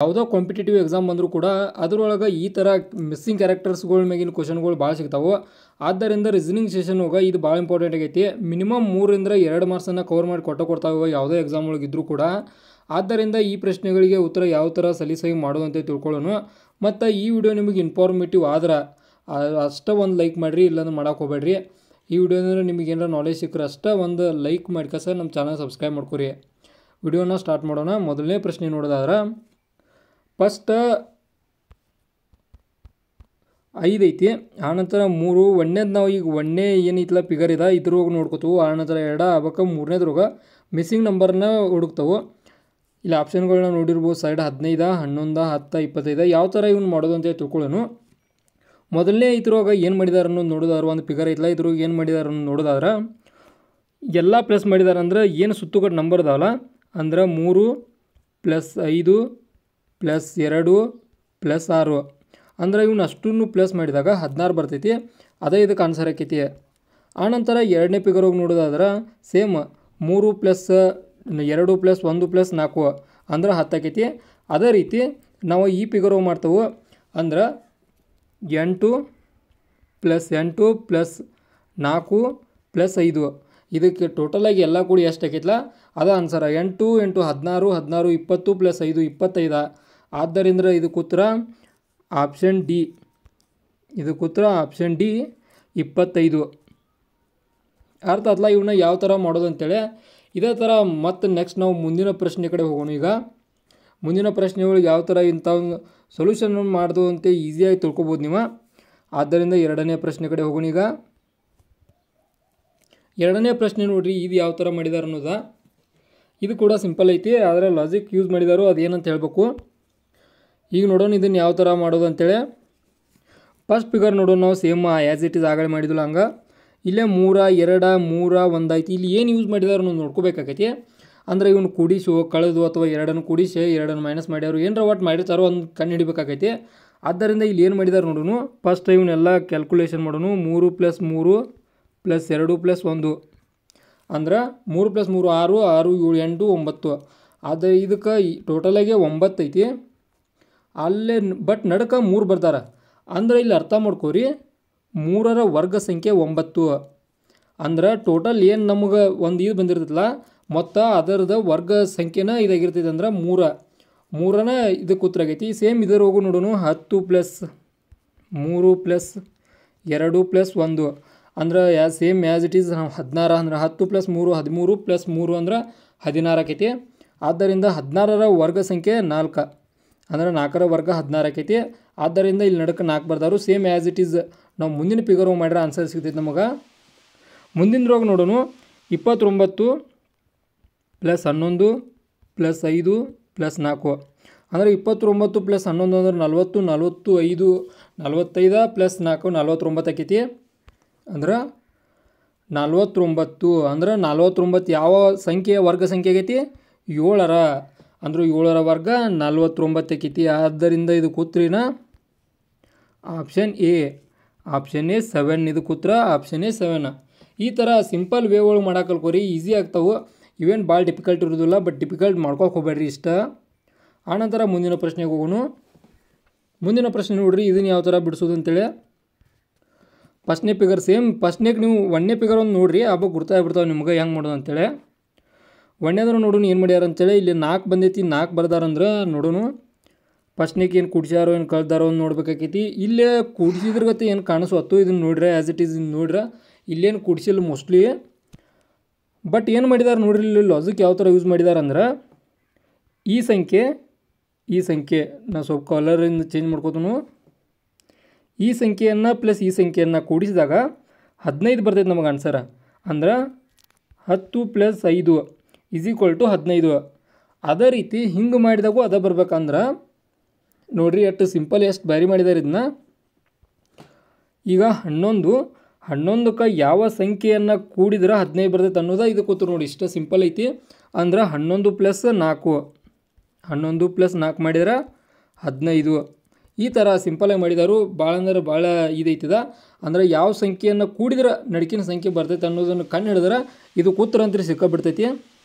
ಯಾವುದೋ competitive exam ಬಂದರೂ ಕೂಡ ಅದರೊಳಗೆ ಈ ಥರ ಮಿಸ್ಸಿಂಗ್ ಕ್ಯಾರೆಕ್ಟರ್ಸ್ಗಳ ಮೇಗಿನ ಕ್ವಶನ್ಗಳು ಭಾಳ ಸಿಗ್ತಾವೆ. ಆದ್ದರಿಂದ ರೀಸನಿಂಗ್ ಸೆಷನ್ ಹೋಗಿ ಇದು ಭಾಳ ಇಂಪಾರ್ಟೆಂಟ್ ಆಗೈತಿ. ಮಿನಿಮಮ್ 3-2 ಮಾರ್ಕ್ಸನ್ನು ಕವರ್ ಮಾಡಿ ಕೊಡ್ತಾವೆ ಯಾವುದೇ ಎಕ್ಸಾಮ್ ಒಳಗೆ ಇದ್ದರೂ ಕೂಡ. ಆದ್ದರಿಂದ ಈ ಪ್ರಶ್ನೆಗಳಿಗೆ ಉತ್ತರ ಯಾವ ಥರ ಸಲೀಸಾಗಿ ಮಾಡೋದಂತ ತಿಳ್ಕೊಳ್ಳೋಣ. ಮತ್ತು ಈ ವಿಡಿಯೋ ನಿಮಗೆ ಇನ್ಫಾರ್ಮೇಟಿವ್ ಆದ್ರೆ ಅಷ್ಟೇ ಒಂದು ಲೈಕ್ ಮಾಡಿರಿ, ಇಲ್ಲಾಂದ್ರೆ ಮಾಡೋಕೆ ಹೋಗ್ಬೇಡ್ರಿ. ಈ ವಿಡಿಯೋದಿಂದ ನಿಮಗೆ ಏನಾರ ನಾಲೆಜ್ ಸಿಕ್ಕರೆ ಅಷ್ಟೇ ಒಂದು ಲೈಕ್ ಮಾಡ್ಕಸ ನಮ್ಮ ಚಾನಲ್ ಸಬ್ಸ್ಕ್ರೈಬ್ ಮಾಡ್ಕೊರಿ. ವಿಡಿಯೋನ ಸ್ಟಾರ್ಟ್ ಮಾಡೋಣ. ಮೊದಲನೇ ಪ್ರಶ್ನೆ ನೋಡೋದಾದ್ರೆ ಫಸ್ಟ್ 5 ಐತಿ, ಆನಂತರ 3. ಒಂದನೇದು ನಾವು ಈಗ ಒಂದನೇ ಏನೈತಲ್ಲ ಫಿಗರ್ ಇದೆ ಇದ್ರೊಳಗೆ ನೋಡ್ಕೋತೀವಿ. ಆನಂತರ 2 ಆಗ್ಬೇಕು, 3ನೇದ್ರೊಳಗೆ ಮಿಸ್ಸಿಂಗ್ ನಂಬರ್ನ ಹುಡುಕ್ತಾವೆ. ಇಲ್ಲಿ ಆಪ್ಷನ್ಗಳನ್ನ ನೋಡಿರ್ಬೋದು ಸೈಡ್ 15, 11, 10, 25 ಯಾವ ಥರ ಇವ್ನು ಮಾಡೋದು ಅಂತ ತಿಳ್ಕೊಳ್ಳೋನು. ಮೊದಲನೇ ಇದ್ರೊಳಗೆ ಏನು ಮಾಡಿದಾರೆ ಅನ್ನೋದು ನೋಡೋದಾದ್ರೆ ಒಂದು ಫಿಗರ್ ಐತಲ್ಲ ಇದ್ರೊಳಗೆ ಏನು ಮಾಡಿದಾರೆ ಅನ್ನೋದು ನೋಡೋದಾದ್ರೆ ಎಲ್ಲ ಪ್ಲಸ್ ಮಾಡಿದಾರೆ. ಅಂದ್ರೆ ಏನು ಸುತ್ತುಗಟ್ಟು ನಂಬರ್ ಇದಾವಲ್ಲ ಅಂದ್ರೆ 3 + 5 + 2 + 6 ಅಂದ್ರೆ ಇವನು ಅಷ್ಟನ್ನು ಪ್ಲಸ್ ಮಾಡಿದಾಗ 16 ಬರ್ತೈತಿ. ಅದೇ ಇದಕ್ಕೆ ಆನ್ಸರ್ ಆಕೈತಿ. ಆನಂತರ ಎರಡನೇ ಫಿಗರ್ ಹೋಗಿ ನೋಡೋದಾದ್ರೆ ಸೇಮ್ 3 + 2 + 1 + 4 ಅಂದ್ರೆ 10 ಆಕೈತಿ. ಅದೇ ರೀತಿ ನಾವು ಈ ಫಿಗರ್ ಹೋಗಿ ಮಾಡ್ತೇವೆ ಅಂದ್ರೆ 8 + 8 + 4 + 5 ಇದಕ್ಕೆ ಟೋಟಲಾಗಿ ಎಲ್ಲ ಕೂಡಿ ಎಷ್ಟು ಆಕೈತಲ್ಲ ಅದು ಆನ್ಸರ್. 8 × 16 16 20 + 5 25. ಆದ್ದರಿಂದ ಇದಕ್ಕೆ ಉತ್ತರ ಆಪ್ಷನ್ ಡಿ. ಇದಕ್ಕೆ ಉತ್ತರ ಆಪ್ಷನ್ ಡಿ 25. ಅರ್ಥ ಆತ್ಲ ಇವನ್ನ ಯಾವ ಥರ ಮಾಡೋದು ಅಂತೇಳಿ. ಇದೇ ಥರ ಮತ್ತು ನೆಕ್ಸ್ಟ್ ನಾವು ಮುಂದಿನ ಪ್ರಶ್ನೆ ಕಡೆ ಹೋಗೋಣ. ಈಗ ಮುಂದಿನ ಪ್ರಶ್ನೆಗಳಿಗೆ ಯಾವ ಥರ ಇಂಥ ಸೊಲ್ಯೂಷನ್ ಮಾಡೋದು ಅಂತ ಈಸಿಯಾಗಿ ತಿಳ್ಕೊಬೋದು ನೀವು. ಆದ್ದರಿಂದ ಎರಡನೇ ಪ್ರಶ್ನೆ ಕಡೆ ಹೋಗೋಣ. ಈಗ ಎರಡನೇ ಪ್ರಶ್ನೆ ನೋಡಿರಿ, ಇದು ಯಾವ ಥರ ಮಾಡಿದಾರೆ ಅನ್ನೋದು. ಇದು ಕೂಡ ಸಿಂಪಲ್ ಐತಿ, ಆದರೆ ಲಾಜಿಕ್ ಯೂಸ್ ಮಾಡಿದಾರೋ ಅದೇನಂತ ಹೇಳಬೇಕು. ಈಗ ನೋಡೋಣ ಇದನ್ನು ಯಾವ ಥರ ಮಾಡೋದು ಅಂತೇಳಿ. ಫಸ್ಟ್ ಫಿಗರ್ ನೋಡೋಣ ನಾವು ಸೇಮ್ ಆ್ಯಸ್ ಇಟ್ ಈಸ್ ಆಗಲೇ ಮಾಡಿದ್ದಿಲ್ಲ ಹಂಗೆ. ಇಲ್ಲೇ 3 2 3 1 ಐತಿ. ಇಲ್ಲಿ ಏನು ಯೂಸ್ ಮಾಡಿದಾರೆ ಅನ್ನೋದು ನೋಡ್ಕೋಬೇಕಾಗೈತಿ. ಅಂದರೆ ಇವನು ಕೂಡಿಸು ಕಳೆದು ಅಥವಾ 2 ಕೂಡಿಸಿ 2 ಮೈನಸ್ ಮಾಡ್ಯಾರು ಏನರ ಒಟ್ಟು ಮಾಡಿರ್ತಾರೋ ಒಂದು ಕಂಡು ಹಿಡಿಬೇಕಾಗೈತಿ. ಆದ್ದರಿಂದ ಇಲ್ಲಿ ಏನು ಮಾಡಿದಾರೆ ನೋಡೋಣ. ಫಸ್ಟ್ ಇವನ್ನೆಲ್ಲ ಕ್ಯಾಲ್ಕುಲೇಷನ್ ಮಾಡೋಣ. 3 + 3 + 2 + 1 ಅಂದ್ರೆ 3 + 3 6 6 7 8 9. ಅದು ಇದಕ್ಕೆ ಟೋಟಲಾಗಿ 9 ಐತಿ. ಅಲ್ಲೇ ಬಟ್ ನಡಕ 3 ಬರ್ತಾರೆ. ಅಂದ್ರೆ ಇಲ್ಲಿ ಅರ್ಥ ಮಾಡ್ಕೋರಿ 3ರ ವರ್ಗ ಸಂಖ್ಯೆ 9. ಅಂದ್ರೆ ಟೋಟಲ್ ಏನು ನಮಗೆ ಒಂದು ಇದು ಬಂದಿರ್ತೈತಲ್ಲ ಮೊತ್ತ ಅದರದ ವರ್ಗ ಸಂಖ್ಯೆನ ಇದಾಗಿರ್ತೈತೆ ಅಂದ್ರೆ 3ನ ಇದಕ್ಕೆ ಉತ್ತರ ಆಗೈತಿ. ಸೇಮ್ ಇದರ ಹೋಗು ನೋಡೋಣ. 10 + 3 + 2 + 1 ಅಂದ್ರೆ ಸೇಮ್ ಆ್ಯಸ್ ಇಟ್ ಈಸ್ 16 ಅಂದ್ರೆ 10 + 3 13 + 3 ಅಂದ್ರೆ 16 ಆಕೈತಿ. ಆದ್ದರಿಂದ 16ರ ವರ್ಗ ಸಂಖ್ಯೆ 4 ಅಂದ್ರೆ 4ರ ವರ್ಗ 16 ಆಕೈತಿ. ಆದ್ದರಿಂದ ಇಲ್ಲಿ ನಡಕ್ಕೆ 4 ಬರ್ದಾರು. ಸೇಮ್ ಆ್ಯಸ್ ಇಟ್ ಈಸ್ ನಾವು ಮುಂದಿನ ಫಿಗರ್ ಮಾಡಿದ್ರೆ ಆನ್ಸರ್ ಸಿಗ್ತೈತೆ ನಮಗೆ. ಮುಂದಿನದ್ರೊಳಗೆ ನೋಡೋಣ. 29 + 11 + 5 + 4 ಅಂದರೆ 29 + 11 ಅಂದ್ರೆ 40 45 45 + 4 49 ಆಕೈತಿ. ಅಂದ್ರೆ 49 ಅಂದ್ರೆ 49 ಯಾವ ಸಂಖ್ಯೆಯ ವರ್ಗ ಸಂಖ್ಯೆ ಆಗೈತಿ 7ರ ಅಂದ್ರೆ 7ರ ವರ್ಗ 49 ಆಕೈತಿ. ಆದ್ದರಿಂದ ಇದಕ್ಕೆ ಉತ್ತರಿನ ಆಪ್ಷನ್ ಎ. Option A 7. ಇದಕ್ಕೆ ಉತ್ತರ ಆಪ್ಷನ್ ಎ 7. ಈ ಥರ ಸಿಂಪಲ್ ವೇ ಒಳಗೆ ಮಾಡೋಕೆ ಕಲ್ಕೋರಿ, ಈಸಿ ಆಗ್ತಾವೆ. ಇವೇನು ಭಾಳ ಡಿಫಿಕಲ್ಟ್ ಇರೋದಿಲ್ಲ, ಬಟ್ ಡಿಫಿಕಲ್ಟ್ ಮಾಡ್ಕೊಕ್ಕೆ ಹೋಗ್ಬೇಡ್ರಿ ಇಷ್ಟ. ಆನಂತರ ಮುಂದಿನ ಪ್ರಶ್ನೆಗೆ ಹೋಗೋಣ. ಮುಂದಿನ ಪ್ರಶ್ನೆ ನೋಡಿರಿ, ಇದನ್ನು ಯಾವ ಥರ ಬಿಡಿಸೋದು ಅಂತೇಳಿ. ಫಸ್ಟ್ನೇ ಫಿಗರ್ ಸೇಮ್. ಫಸ್ಟ್ನೇಗೆ ನೀವು ಒಂದನೇ ಫಿಗರ್ ಒಂದು ನೋಡಿರಿ, ಹಬ್ಬ ಗುರ್ತಾಗ್ಬಿಡ್ತಾವೆ ನಿಮ್ಗೆ ಹೆಂಗೆ ಮಾಡೋದು ಅಂತೇಳಿ. ಒಂದನೇದ್ರ ನೋಡೋಣ ಏನು ಮಾಡ್ಯಾರ ಅಂತೇಳಿ. ಇಲ್ಲಿ 4 ಬಂದೈತಿ. 4 ಬರ್ದಾರಂದ್ರೆ ನೋಡೋಣ. ಫಸ್ಟ್ನೇಗೆ ಏನು ಕುಡಿಸ್ಯಾರೋ ಏನು ಕಳ್ದಾರೋ ಅಂತ ನೋಡ್ಬೇಕಾಕೈತಿ. ಇಲ್ಲೇ ಕುಡಿಸಿದ್ರ ಗತಿ ಏನು ಕಾಣಿಸ್ವತ್ತು. ಇದನ್ನು ನೋಡ್ರೆ ಆ್ಯಸ್ ಇಟ್ ಈಸ್ ನೋಡ್ರೆ ಇಲ್ಲೇನು ಕುಡಿಸಿಲ್ಲ ಮೋಸ್ಟ್ಲಿ. ಬಟ್ ಏನು ಮಾಡಿದಾರೆ ನೋಡ್ರಿ, ಇಲ್ಲಿ ಲಾಜಿಕ್ ಯಾವ ಥರ ಯೂಸ್ ಮಾಡಿದಾರೆ ಅಂದ್ರೆ ಈ ಸಂಖ್ಯೆ ನಾನು ಸ್ವಲ್ಪ ಕಲರಿಂದ ಚೇಂಜ್ ಮಾಡ್ಕೋತನು. ಈ ಸಂಖ್ಯೆಯನ್ನು ಪ್ಲಸ್ ಈ ಸಂಖ್ಯೆಯನ್ನು ಕೂಡಿಸಿದಾಗ 15 ಬರ್ತೈತೆ ನಮಗೆ ಆನ್ಸರ್. ಅಂದ್ರೆ 10 + 5 = 15. ಅದೇ ರೀತಿ ಹಿಂಗೆ ಮಾಡಿದಾಗೂ ಅದೇ ಬರ್ಬೇಕಂದ್ರೆ ನೋಡಿರಿ ಎಷ್ಟು ಸಿಂಪಲ್ ಎಷ್ಟು ಬ್ಯಾರಿ ಮಾಡಿದ್ದಾರೆ ಇದನ್ನ. ಈಗ 11ಕ್ಕೆ ಯಾವ ಸಂಖ್ಯೆಯನ್ನು ಕೂಡಿದ್ರೆ 15 ಬರ್ತೈತೆ ಅನ್ನೋದು ಇದಕ್ಕೆ ಉತ್ತರ ನೋಡಿ. ಇಷ್ಟು ಸಿಂಪಲ್ ಐತಿ. ಅಂದ್ರೆ 11 + 4 11 + 4 ಮಾಡಿದ್ರೆ 15. ಈ ಥರ ಸಿಂಪಲಾಗಿ ಮಾಡಿದಾರು. ಭಾಳ ಅಂದ್ರೆ ಭಾಳ ಇದೈತದ. ಅಂದರೆ ಯಾವ ಸಂಖ್ಯೆಯನ್ನು ಕೂಡಿದ್ರೆ ನಡಕಿನ ಸಂಖ್ಯೆ ಬರ್ತೈತೆ ಅನ್ನೋದನ್ನು ಕಂಡು ಹಿಡಿದ್ರೆ ಇದಕ್ಕೆ ಉತ್ತರ ಅಂತ ಸಿಕ್ಕಾಬಿಡ್ತೈತಿ.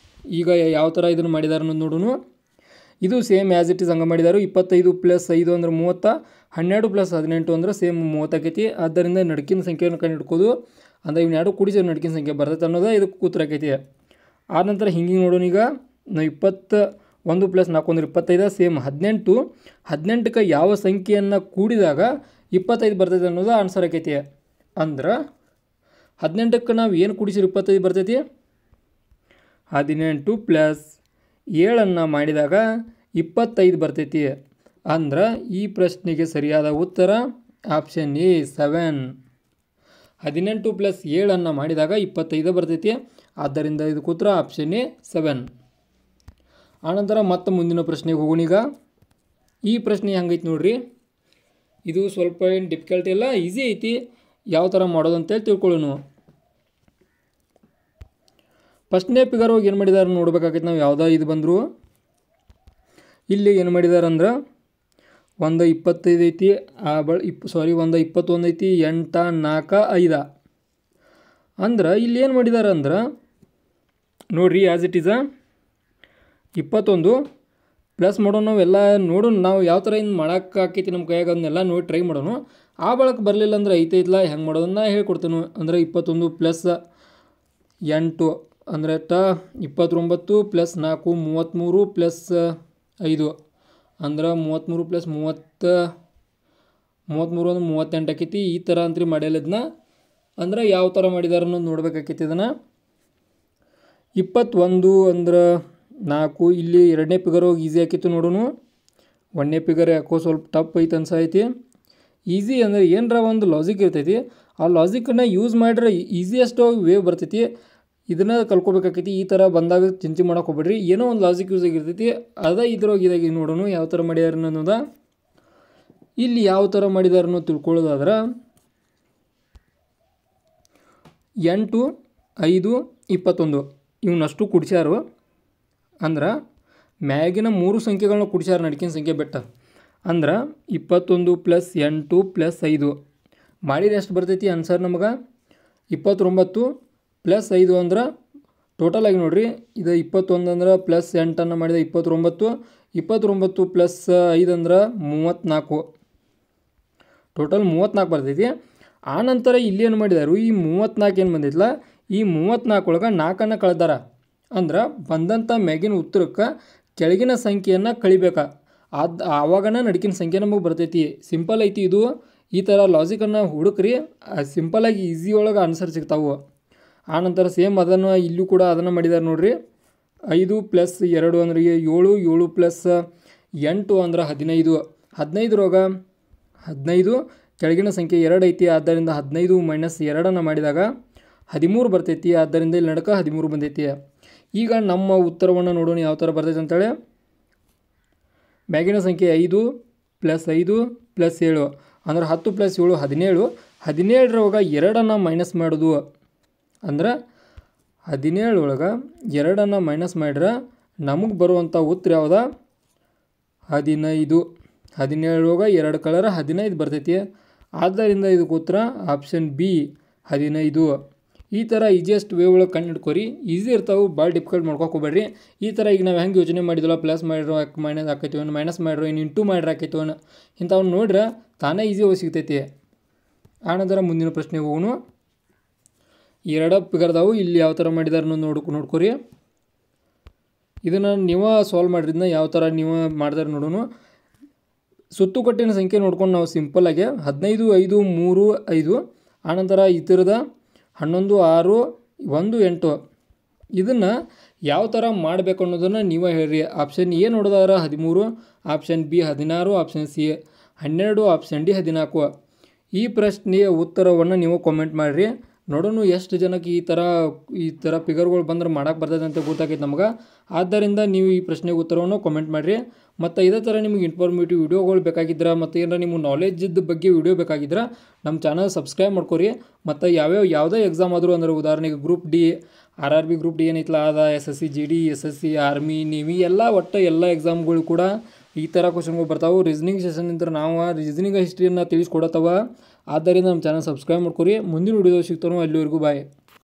ಈಗ ಯಾವ ಥರ ಇದನ್ನು ಮಾಡಿದಾರೆ ಅನ್ನೋದು ನೋಡೋಣ. ಇದು ಸೇಮ್ ಆ್ಯಸ್ ಇಟ್ ಈಸ್ ಹಂಗೆ ಮಾಡಿದಾರು. 25 + 5 ಅಂದ್ರೆ 30, 12 + 18 ಅಂದ್ರೆ ಸೇಮ್ 30 ಆಕೈತಿ. ಆದ್ದರಿಂದ ನಡಕಿನ ಸಂಖ್ಯೆಯನ್ನು ಕಂಡು ಹಿಡ್ಕೋದು ಅಂದರೆ ಇವ್ನ ಎರಡು ಕೂಡಿಸಿದ್ರೆ ನಡಕಿನ ಸಂಖ್ಯೆ ಬರ್ತೈತೆ ಅನ್ನೋದು ಇದಕ್ಕೆ ಕೂತ್ರ ಆಕೈತಿ. ಆನಂತರ ಹಿಂಗೆ ನೋಡೋಣ. ಈಗ ನಾವು 21 + 4 ಅಂದ್ರೆ 25 ಸೇಮ್ 18. 18ಕ್ಕೆ ಯಾವ ಸಂಖ್ಯೆಯನ್ನು ಕೂಡಿದಾಗ 25 ಬರ್ತೈತೆ ಅನ್ನೋದು ಆನ್ಸರ್ ಆಕೈತಿ. ಅಂದ್ರೆ 18ಕ್ಕೆ ನಾವು ಏನು ಕೂಡಿಸಿದ್ರೆ 25 ಬರ್ತೈತಿ? 18 + 7 ಮಾಡಿದಾಗ 25 ಬರ್ತೈತಿ. ಅಂದ್ರೆ ಈ ಪ್ರಶ್ನೆಗೆ ಸರಿಯಾದ ಉತ್ತರ ಆಪ್ಷನ್ ಎ 7. 18 + 7 ಮಾಡಿದಾಗ 25 ಬರ್ತೈತಿ. ಆದ್ದರಿಂದ ಇದಕ್ಕೆ ಉತ್ತರ ಆಪ್ಷನ್ ಎ 7. ಆನಂತರ ಮತ್ತೆ ಮುಂದಿನ ಪ್ರಶ್ನೆಗೆ ಹೋಗೋಣ. ಈಗ ಈ ಪ್ರಶ್ನೆ ಹೆಂಗೈತಿ ನೋಡ್ರಿ. ಇದು ಸ್ವಲ್ಪ ಏನು ಡಿಫಿಕಲ್ಟ್ ಇಲ್ಲ, ಈಸಿ ಐತಿ. ಯಾವ ಥರ ಮಾಡೋದು ಅಂತೇಳಿ ತಿಳ್ಕೊಳ್ಳೋಣ. ಫಸ್ಟ್ನೇ ಫಿಗರ್ ಹೋಗಿ ಏನು ಮಾಡಿದಾರೆ ನೋಡ್ಬೇಕಾಗೈತೆ ನಾವು. ಯಾವುದೋ ಇದು ಬಂದರು ಇಲ್ಲಿ ಏನು ಮಾಡಿದಾರೆ ಅಂದ್ರೆ ಒಂದು 25 ಐತಿ, ಒಂದು 21 ಐತಿ, 8, 4, 5. ಅಂದ್ರೆ ಇಲ್ಲಿ ಏನು ಮಾಡಿದಾರೆ ಅಂದ್ರೆ ನೋಡ್ರಿ ಆ್ಯಸ್ ಇಟ್ ಈಸ 21 ಪ್ಲಸ್ ಮಾಡೋಣ. ನಾವೆಲ್ಲ ನೋಡೋಣ ನಾವು ಯಾವ ಥರ ಇನ್ನು ಮಾಡೋಕೆ ಆಕೈತಿ ನಮ್ಮ ಕೈಯಾಗ ಅದನ್ನೆಲ್ಲ ನೋಡಿ ಟ್ರೈ ಮಾಡೋಣ. ಆ ಬಳಕೆ ಬರಲಿಲ್ಲ ಅಂದ್ರೆ ಐತೈತಲ್ಲ ಹೆಂಗೆ ಮಾಡೋದನ್ನ ಹೇಳ್ಕೊಡ್ತೇನೆ. ಅಂದರೆ 21 + 8 ಅಂದರೆ 29 + 4 33 + 5 ಅಂದ್ರೆ 33 + 30 33 ಅಂದ್ರೆ 38 ಆಕೈತಿ. ಈ ಥರ ಅಂತೂ ಮಾಡಿಲ್ಲದನ್ನ ಅಂದ್ರೆ ಯಾವ ಥರ ಮಾಡಿದಾರೆ ಅನ್ನೋದು ನೋಡ್ಬೇಕಾಕೈತಿ. ಇದನ್ನು 21 ಅಂದ್ರೆ 4 ಇಲ್ಲಿ ಎರಡನೇ ಫಿಗರ್ ಹೋಗಿ ಈಸಿ ಆಕಿತ್ತು ನೋಡೋಣ. ಒಂದನೇ ಫಿಗರ್ ಯಾಕೋ ಸ್ವಲ್ಪ ಟಫ್ ಐತೆ ಅನ್ಸೈತಿ. ಈಸಿ ಅಂದರೆ ಏನರ ಒಂದು ಲಾಜಿಕ್ ಇರ್ತೈತಿ, ಆ ಲಾಜಿಕನ್ನು ಯೂಸ್ ಮಾಡಿದ್ರೆ ಈಸಿಯೆಸ್ಟ್ ವೇವ್ ಬರ್ತೈತಿ. ಇದನ್ನು ಕಲ್ಕೋಬೇಕಾಕೈತಿ. ಈ ಥರ ಬಂದಾಗ ಚಿಂತೆ ಮಾಡೋಕೆ ಹೋಗ್ಬೇಡ್ರಿ. ಏನೋ ಒಂದು ಲಾಜಿಕ್ ಯೂಸ್ ಆಗಿರ್ತೈತಿ, ಅದೇ ಇದ್ರಾಗಿ ನೋಡೋಣ ಯಾವ ಥರ ಮಾಡ್ಯಾರ ಅನ್ನೋದ. ಇಲ್ಲಿ ಯಾವ ಥರ ಮಾಡಿದಾರೆ ಅನ್ನೋದು ತಿಳ್ಕೊಳ್ಳೋದಾದ್ರೆ 8, 5, 21 ಇವನ್ನಷ್ಟು ಕುಡಿಸ್ಯಾರು. ಅಂದ್ರೆ ಮ್ಯಾಗಿನ 3 ಸಂಖ್ಯೆಗಳನ್ನ ಕುಡಿಸ್ಯಾರ ನಡಕಿನ ಸಂಖ್ಯೆ ಬೆಟ್ಟ. ಅಂದ್ರೆ 21 + 8 + 5 ಮಾಡಿದ್ರೆ ಎಷ್ಟು ಬರ್ತೈತಿ ಆನ್ಸರ್ ನಮಗೆ? 29 + 5 ಅಂದ್ರೆ ಟೋಟಲ್ ಆಗಿ ನೋಡಿರಿ. ಇದು 21 ಅಂದ್ರೆ +8 ಮಾಡಿದ 29, 29 + 5 ಅಂದ್ರೆ 34, ಟೋಟಲ್ 34 ಬರ್ತೈತಿ. ಆನಂತರ ಇಲ್ಲಿ ಏನು ಮಾಡಿದಾರು, ಈ 34 ಏನು ಬಂದೈತಲ್ಲ, ಈ 34 ಒಳಗೆ 4 ಕಳೆದಾರ. ಅಂದ್ರೆ ಬಂದಂಥ ಮ್ಯಾಗಿನ ಉತ್ತರಕ್ಕೆ ಕೆಳಗಿನ ಸಂಖ್ಯೆಯನ್ನು ಕಳಿಬೇಕಾ, ಆವಾಗನ ನಡಕಿನ ಸಂಖ್ಯೆ ನಮಗೆ ಬರ್ತೈತಿ. ಸಿಂಪಲ್ ಐತಿ ಇದು. ಈ ಥರ ಲಾಜಿಕನ್ನು ಹುಡುಕ್ರಿ, ಸಿಂಪಲಾಗಿ ಈಸಿ ಒಳಗೆ ಆನ್ಸರ್ ಸಿಗ್ತಾವೆ. ಆನಂತರ ಸೇಮ್ ಅದನ್ನು ಇಲ್ಲೂ ಕೂಡ ಅದನ್ನು ಮಾಡಿದ್ದಾರೆ ನೋಡಿರಿ. 5 + 2 ಅಂದ್ರೆ 7, 7 + 8 ಅಂದ್ರೆ 15. 15 15 ಕೆಳಗಿನ ಸಂಖ್ಯೆ 2 ಐತಿ. ಆದ್ದರಿಂದ 15 - 2 ಮಾಡಿದಾಗ 13 ಬರ್ತೈತಿ. ಆದ್ದರಿಂದ ಇಲ್ಲಿ ನಡಕ 13 ಬಂದೈತಿ. ಈಗ ನಮ್ಮ ಉತ್ತರವನ್ನು ನೋಡೋಣ ಯಾವ ಥರ ಬರ್ತೈತೆ ಅಂತೇಳಿ. ಮ್ಯಾಗಿನ ಸಂಖ್ಯೆ 5 + 5 + 7 ಅಂದ್ರೆ 10 + 7 17. 17 2 ಮೈನಸ್ ಮಾಡೋದು. ಅಂದ್ರೆ 17 2 ಮೈನಸ್ ಮಾಡ್ರೆ ನಮಗೆ ಬರುವಂಥ ಉತ್ತರ ಯಾವ್ದು? 15. 17 2 ಕಳೆದ್ರೆ 15 ಬರ್ತೈತಿ. ಆದ್ದರಿಂದ ಇದಕ್ಕೆ ಉತ್ತರ ಆಪ್ಷನ್ ಬಿ 15. ಈ ಥರ ಈಸಿಯೆಸ್ಟ್ ವೇ ಒಳಗೆ ಕಂಡು ಹಿಡ್ಕೊರಿ. ಈಸಿ ಇರ್ತಾವೆ, ಭಾಳ ಡಿಫಿಕಲ್ಟ್ ಮಾಡ್ಕೊಕ್ಕೆ ಹೋಗ್ಬೇಡ್ರಿ. ಈ ಥರ ಈಗ ನಾವು ಹೆಂಗೆ ಯೋಚನೆ ಮಾಡಿದ್ವಲ್ಲ, ಪ್ಲಸ್ ಮಾಡಿರೋ ಮೈನಸ್ ಆಕೈತಿವನ್, ಮೈನಸ್ ಮಾಡಿರೋ ಇಂಟು ಮಾಡ್ರೆ ಆಕೈತಿವನ್, ಇಂಥವ್ನು ನೋಡ್ರೆ ತಾನೇ ಈಸಿ ಹೋಗಿ ಸಿಗ್ತೈತಿ. ಆನಂತರ ಮುಂದಿನ ಪ್ರಶ್ನೆಗೆ ಹೋಗೋಣ. 2 ಫಿಗರ್ದಾವು ಇಲ್ಲಿ ಯಾವ ಥರ ಮಾಡಿದಾರೆ ನೋಡ್ಕೊರಿ. ಇದನ್ನು ನೀವು ಸಾಲ್ವ್ ಮಾಡಿದ್ನ ಯಾವ ಥರ ನೀವು ಮಾಡಿದಾರೆ ನೋಡೋಣ. ಸುತ್ತುಕಟ್ಟಿನ ಸಂಖ್ಯೆ ನೋಡ್ಕೊಂಡು ನಾವು ಸಿಂಪಲ್ಲಾಗಿ 15, 5, 3, 5 ಆನಂತರ ಇತರದ 11, 6, 1, 8 ಇದನ್ನು ಯಾವ ಥರ ಮಾಡಬೇಕು ಅನ್ನೋದನ್ನು ನೀವು ಹೇಳ್ರಿ. ಆಪ್ಷನ್ ಎ ನೋಡೋದಾದ್ರೆ 13, option B 16, option C 12, option D 14. ಈ ಪ್ರಶ್ನೆಯ ಉತ್ತರವನ್ನು ನೀವು ಕಾಮೆಂಟ್ ಮಾಡಿರಿ. ನೋಡೋಣ ಎಷ್ಟು ಜನಕ್ಕೆ ಈ ಥರ ಫಿಗರ್ಗಳು ಬಂದ್ರೆ ಮಾಡೋಕ್ಕೆ ಬರ್ತದೆ ಅಂತ ಗೊತ್ತಾಗೈತೆ ನಮಗೆ. ಆದ್ದರಿಂದ ನೀವು ಈ ಪ್ರಶ್ನೆಗೆ ಉತ್ತರವನ್ನು ಕಾಮೆಂಟ್ ಮಾಡಿರಿ. ಮತ್ತು ಇದೇ ಥರ ನಿಮಗೆ ಇನ್ಫಾರ್ಮೇಟಿವ್ ವಿಡಿಯೋಗಳು ಬೇಕಾಗಿದ್ರೆ ಮತ್ತು ಏನಾರ ನಿಮ್ಮ ನಾಲೆಜ್ದ ಬಗ್ಗೆ ವಿಡಿಯೋ ಬೇಕಾಗಿದ್ರೆ ನಮ್ಮ ಚಾನಲ್ ಸಬ್ಸ್ಕ್ರೈಬ್ ಮಾಡ್ಕೊರಿ. ಮತ್ತು ಯಾವುದೇ ಎಕ್ಸಾಮ್ ಆದರೂ ಅಂದರೆ ಉದಾಹರಣೆಗೆ group D, RRB group D ಏನೈತಲ್ಲ ಅದ, SSC GD, SSC army, navy ಎಲ್ಲ ಒಟ್ಟು ಎಲ್ಲ ಎಕ್ಸಾಮ್ಗಳು ಕೂಡ ಈ ಥರ ಕ್ವಶನ್ಗಳು ಬರ್ತಾವೆ. ರೀಸನಿಂಗ್ ಸೆಷನ್ ಇಂದ ನಾವು ರೀಸನಿಂಗ್ ಹಿಸ್ಟ್ರಿಯನ್ನು ತಿಳಿಸ್ಕೊಡತ್ತವ. ಆದ್ದರಿಂದ ನಮ್ಮ ಚಾನಲ್ ಸಬ್ಸ್ಕ್ರೈಬ್ ಮಾಡ್ಕೊರಿ. ಮುಂದಿನ ವಿಡಿಯೋ ಸಿಗ್ತಾನೋ, ಅಲ್ಲಿವರೆಗೂ ಬಾಯ್.